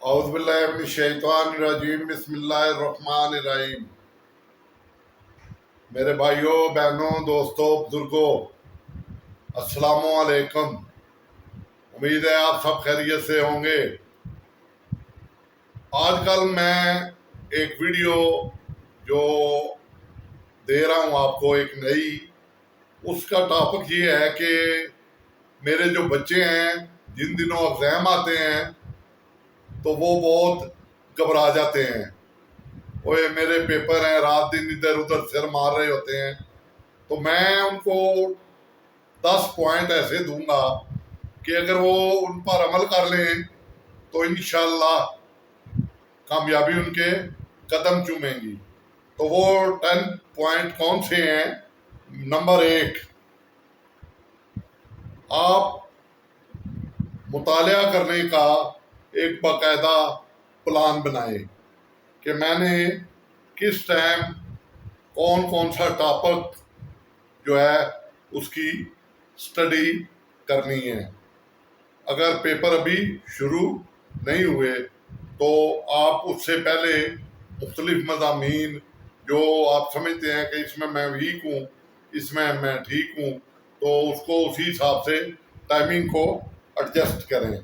اعوذ باللہ من الشیطان الرجیم بسم اللہ الرحمن الرحیم۔ میرے بھائیوں، بہنوں، دوستوں، بزرگوں، السلام علیکم۔ امید ہے آپ سب خیریت سے ہوں گے۔ آج کل میں ایک ویڈیو جو دے رہا ہوں آپ کو، ایک نئی، اس کا ٹاپک یہ ہے کہ میرے جو بچے ہیں جن دنوں ایگزام آتے ہیں تو وہ بہت گھبرا جاتے ہیں۔ وہ میرے پیپر ہیں، رات دن ادھر ادھر سر مار رہے ہوتے ہیں، تو میں ان کو 10 پوائنٹ ایسے دوں گا کہ اگر وہ ان پر عمل کر لیں تو انشاءاللہ کامیابی ان کے قدم چومیں گی۔ تو وہ 10 پوائنٹ کون سے ہیں؟ نمبر 1، آپ مطالعہ کرنے کا ایک باقاعدہ پلان بنائیں کہ میں نے کس ٹائم کون سا ٹاپک جو ہے اس کی سٹڈی کرنی ہے۔ اگر پیپر ابھی شروع نہیں ہوئے تو آپ اس سے پہلے مختلف مضامین جو آپ سمجھتے ہیں کہ اس میں ویک ہوں، اس میں ٹھیک ہوں، تو اس کو اسی حساب سے ٹائمنگ کو ایڈجسٹ کریں۔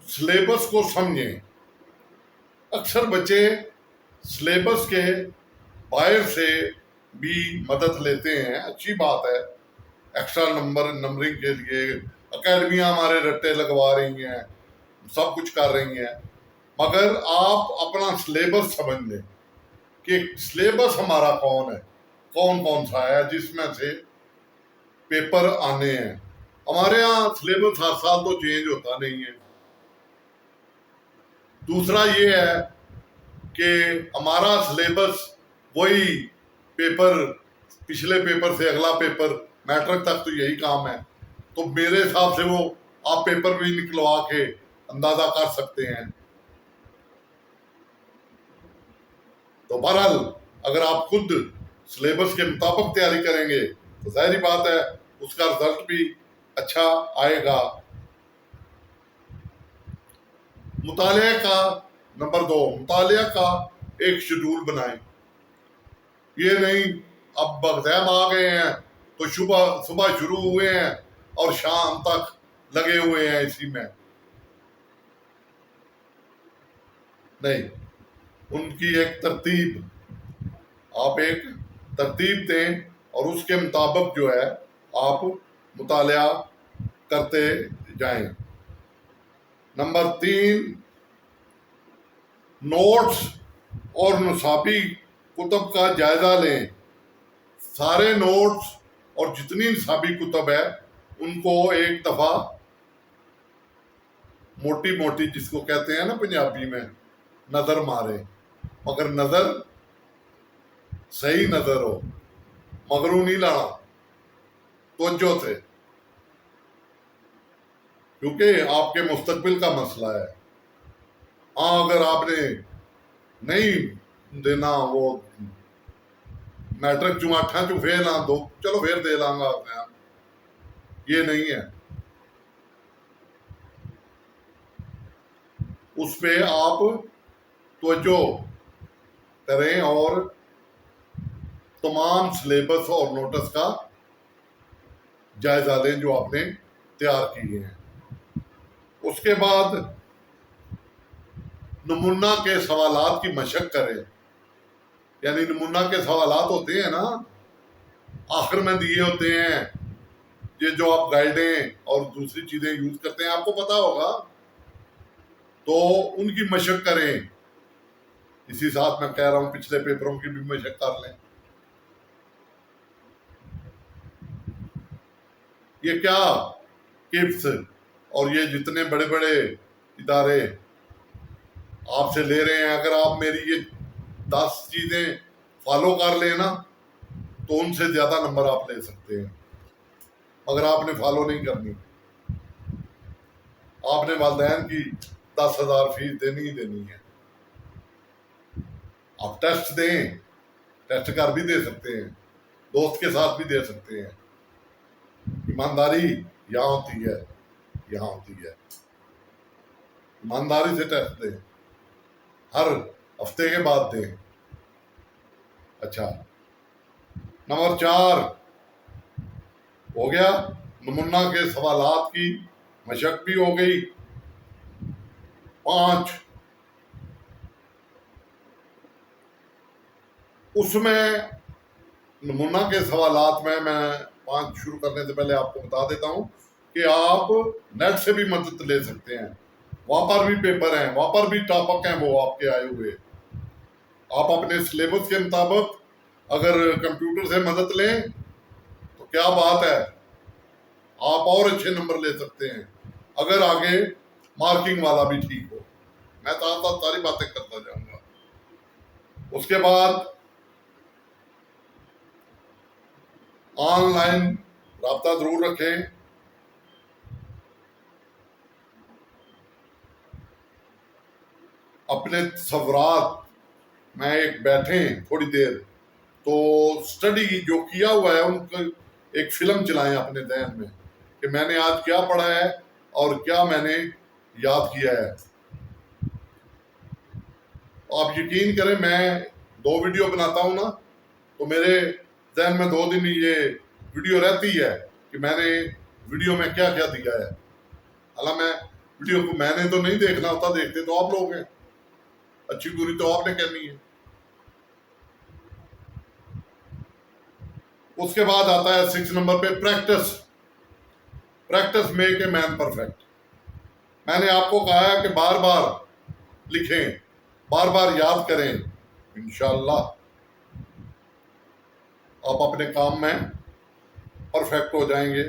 سلیبس کو سمجھیں۔ اکثر بچے سلیبس کے باہر سے بھی مدد لیتے ہیں، اچھی بات ہے، ایکسٹرا نمبرنگ کے لیے اکیڈمیاں ہمارے رٹے لگوا رہی ہیں، سب کچھ کر رہی ہیں، مگر آپ اپنا سلیبس سمجھ لیں کہ سلیبس ہمارا کون سا ہے جس میں سے پیپر آنے ہیں۔ ہمارے ہاں سلیبس ہر سال تو چینج ہوتا نہیں ہے۔ دوسرا یہ ہے کہ ہمارا سلیبس وہی پیپر، پچھلے پیپر سے اگلا پیپر، میٹرک تک تو یہی کام ہے، تو میرے حساب سے وہ آپ پیپر بھی نکلوا کے اندازہ کر سکتے ہیں۔ تو بہرحال اگر آپ خود سلیبس کے مطابق تیاری کریں گے تو ظاہری بات ہے اس کا رزلٹ بھی اچھا آئے گا۔ مطالعہ کا نمبر 2، مطالعہ کا ایک شیڈول بنائیں۔ یہ نہیں اب ایگزام آ گئے ہیں تو صبح شروع ہوئے ہیں اور شام تک لگے ہوئے ہیں اسی میں، نہیں، ان کی ایک ترتیب، آپ ایک ترتیب دیں اور اس کے مطابق جو ہے آپ مطالعہ کرتے جائیں۔ نمبر 3، نوٹس اور نصابی کتب کا جائزہ لیں۔ سارے نوٹس اور جتنی نصابی کتب ہے ان کو ایک دفعہ موٹی جس کو کہتے ہیں نا پنجابی میں، نظر مارے، مگر نظر صحیح نظر ہو، مگروں نہیں لانا، توجہ سے، کیونکہ آپ کے مستقبل کا مسئلہ ہے۔ ہاں اگر آپ نے نہیں دینا، وہ میٹرک چو فیل نہ دو، چلو پھر دے لاں گا، یہ نہیں ہے۔ اس پہ آپ توجہ کریں اور تمام سلیبس اور نوٹس کا جائزہ لیں جو آپ نے تیار کیے ہیں۔ اس کے بعد نمونہ کے سوالات کی مشق کریں، یعنی نمونہ کے سوالات ہوتے ہیں نا، آخر میں دیے ہوتے ہیں، یہ جو آپ گائیڈیں اور دوسری چیزیں یوز کرتے ہیں آپ کو پتا ہوگا، تو ان کی مشق کریں۔ اسی ساتھ میں کہہ رہا ہوں پچھلے پیپروں کی بھی مشق کر لیں۔ یہ کیا ٹپس اور یہ جتنے بڑے بڑے ادارے آپ سے لے رہے ہیں، اگر آپ میری یہ 10 چیزیں فالو کر لیں نا تو ان سے زیادہ نمبر آپ لے سکتے ہیں، مگر آپ نے فالو نہیں کرنی۔ آپ نے والدین کی 10,000 فیس دینی ہی دینی ہے۔ آپ ٹیسٹ دیں، ٹیسٹ کر بھی دے سکتے ہیں، دوست کے ساتھ بھی دے سکتے ہیں، ایمانداری یہاں ہوتی ہے۔ یہاں ہوتی ہے. ایمانداری سے ٹیسٹ دیں, ہر ہفتے کے بعد دیں. اچھا, نمبر 4 ہو گیا. نمونہ کے سوالات کی مشق بھی ہو گئی. 5 اس میں نمونہ کے سوالات میں 5 شروع کرنے سے پہلے آپ کو بتا دیتا ہوں کہ آپ نیٹ سے بھی مدد لے سکتے ہیں. وہاں پر بھی پیپر ہیں, وہاں پر بھی ٹاپک ہیں وہ آپ کے آئے ہوئے. آپ اپنے سلیبس کے مطابق اگر کمپیوٹر سے مدد لیں تو کیا بات ہے, آپ اور اچھے نمبر لے سکتے ہیں اگر آگے مارکنگ والا بھی ٹھیک ہو. میں ساری باتیں کرتا جاؤں گا. اس کے بعد آن لائن رابطہ ضرور رکھیں. اپنے تصورات میں ایک بیٹھیں تھوڑی دیر تو سٹڈی جو کیا ہوا ہے ان کو ایک فلم چلائیں اپنے ذہن میں کہ میں نے آج کیا پڑھا ہے اور کیا میں نے یاد کیا ہے. آپ یقین کریں, میں 2 ویڈیو بناتا ہوں نا تو میرے ذہن میں 2 دن یہ ویڈیو رہتی ہے کہ میں نے ویڈیو میں کیا کیا دیا ہے. حالانکہ میں ویڈیو کو میں نے تو نہیں دیکھنا ہوتا, دیکھتے تو آپ لوگ ہیں, اچھی بری تو آپ نے کہنی ہے. اس کے بعد آتا ہے 6 نمبر پہ practice make a man perfect. میں نے آپ کو کہا ہے کہ بار بار لکھیں, بار بار یاد کریں. انشاءاللہ آپ اپنے کام میں پرفیکٹ ہو جائیں گے.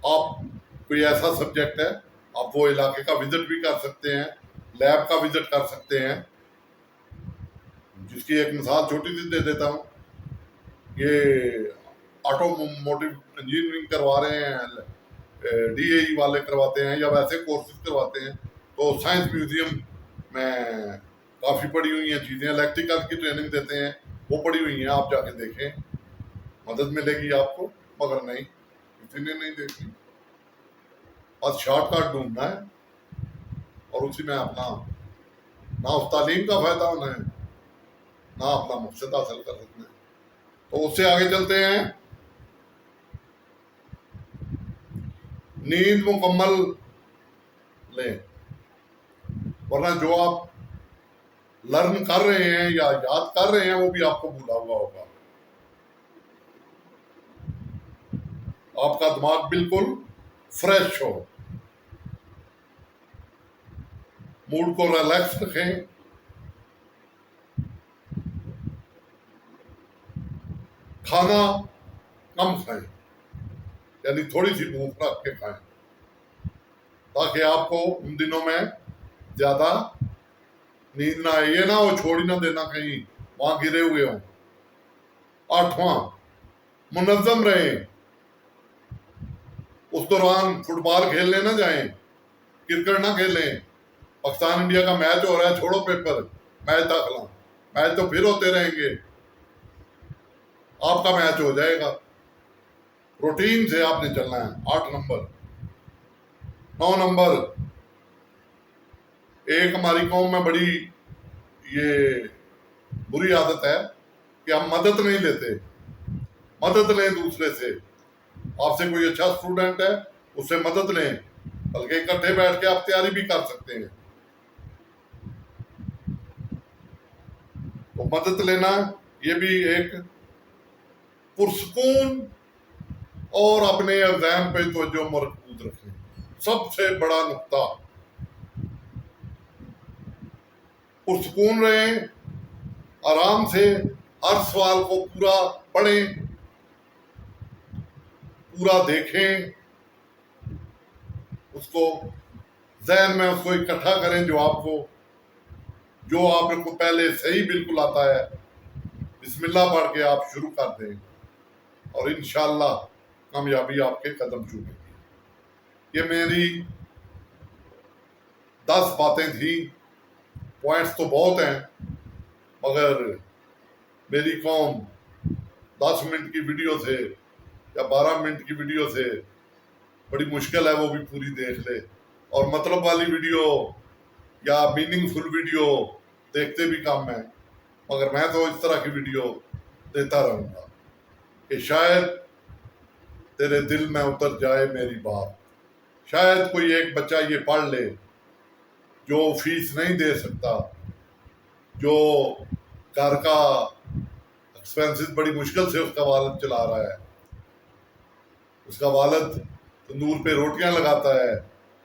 آپ کوئی ایسا سبجیکٹ ہے, آپ وہ علاقے کا وزٹ بھی کر سکتے ہیں, لیب کا وزٹ کر سکتے ہیں. جس کی ایک مثال چھوٹی سی دے دیتا ہوں. یہ آٹو موٹو انجینئرنگ کروا رہے ہیں, ڈی اے ای والے کرواتے ہیں یا ویسے کورسز کرواتے ہیں, تو سائنس میوزیم میں کافی پڑی ہوئی ہیں چیزیں. الیکٹریکل کی ٹریننگ دیتے ہیں, وہ پڑی ہوئی ہیں, آپ جا کے دیکھیں, مدد ملے گی آپ کو. مگر نہیں, کسی نے نہیں دیکھی. بس شارٹ کٹ ڈھونڈنا ہے اور اسی میں اپنا نہ اس تعلیم کا فائدہ ہونا ہے نہ اپنا مقصد حاصل کر سکنا ہے. تو اس سے آگے چلتے ہیں. نیند مکمل لیں, ورنہ جو آپ لرن کر رہے ہیں یا یاد کر رہے ہیں وہ بھی آپ کو بھولا ہوا ہوگا. آپ کا دماغ بالکل فریش ہو, موڈ کو ریلیکس رکھیں. کھانا کم کھائیں, یعنی تھوڑی سی بھوک رکھ کے کھائیں تاکہ آپ کو ان دنوں میں زیادہ نیند نہ آئے. یہ نہ ہو چھوڑ ہی نہ دینا کہیں وہاں گرے ہوئے ہوں. 8واں, منظم رہیں. اس دوران فٹ بال کھیلنے نہ جائیں, کرکٹ نہ کھیلیں. پاکستان انڈیا کا میچ ہو رہا ہے, چھوڑو پیپر, میچ داخلہ, میچ تو پھر ہوتے رہیں گے, آپ کا میچ ہو جائے گا. روٹین سے آپ نے چلنا ہے. 8 نمبر. 9 نمبر, ایک ہماری قوم میں بڑی یہ بری عادت ہے کہ ہم مدد نہیں لیتے. مدد لیں دوسرے سے. آپ سے کوئی اچھا اسٹوڈنٹ ہے, اس سے مدد لیں, بلکہ اکٹھے بیٹھ کے آپ تیاری بھی کر سکتے ہیں. تو مدد لینا یہ بھی ایک پرسکون اور اپنے ایگزام پہ توجہ مرکوز رکھیں. سب سے بڑا نقطہ, پرسکون رہیں, آرام سے ہر سوال کو پورا پڑھیں, پورا دیکھیں, اس کو ذہن میں اس کو اکٹھا کریں جو آپ کو پہلے صحیح بالکل آتا ہے. بسم اللہ پڑھ کے آپ شروع کر دیں اور انشاءاللہ کامیابی آپ کے قدم چومے گی. یہ میری 10 باتیں تھیں. پوائنٹس تو بہت ہیں, مگر میری قوم 10 منٹ کی ویڈیو سے یا 12 منٹ کی ویڈیو سے بڑی مشکل ہے وہ بھی پوری دیکھ لے، اور مطلب والی ویڈیو یا میننگ فل ویڈیو دیکھتے بھی کم ہیں، مگر میں تو اس طرح کی ویڈیو دیتا رہوں گا کہ شاید تیرے دل میں اتر جائے میری بات، شاید کوئی ایک بچہ یہ پڑھ لے جو فیس نہیں دے سکتا، جو گھر کا ایکسپینسز بڑی مشکل سے اس کا والد چلا رہا ہے، اس کا والد تندور پہ روٹیاں لگاتا ہے،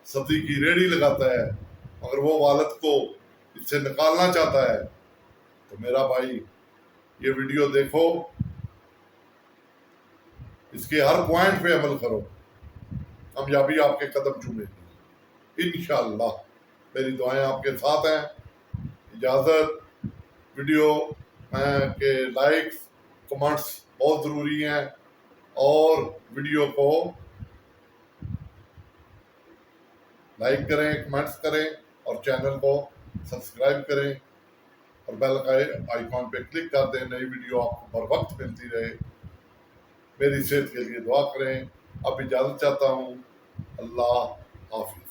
سبزی کی ریڑھی لگاتا ہے، مگر وہ والد کو اس سے نکالنا چاہتا ہے، تو میرا بھائی یہ ویڈیو دیکھو، اس کے ہر پوائنٹ پہ عمل کرو، کامیابی آپ کے قدم چومے گی انشاءاللہ۔ میری دعائیں آپ کے ساتھ ہیں۔ اجازت۔ ویڈیو میں کے لائکس کمنٹس بہت ضروری ہیں، اور ویڈیو کو لائک کریں، کمنٹس کریں، اور چینل کو سبسکرائب کریں، اور بیل آئیکن پہ کلک کر دیں، نئی ویڈیو آپ کو ہر وقت ملتی رہے۔ میری صحت کے لیے دعا کریں۔ اب اجازت چاہتا ہوں۔ اللہ حافظ۔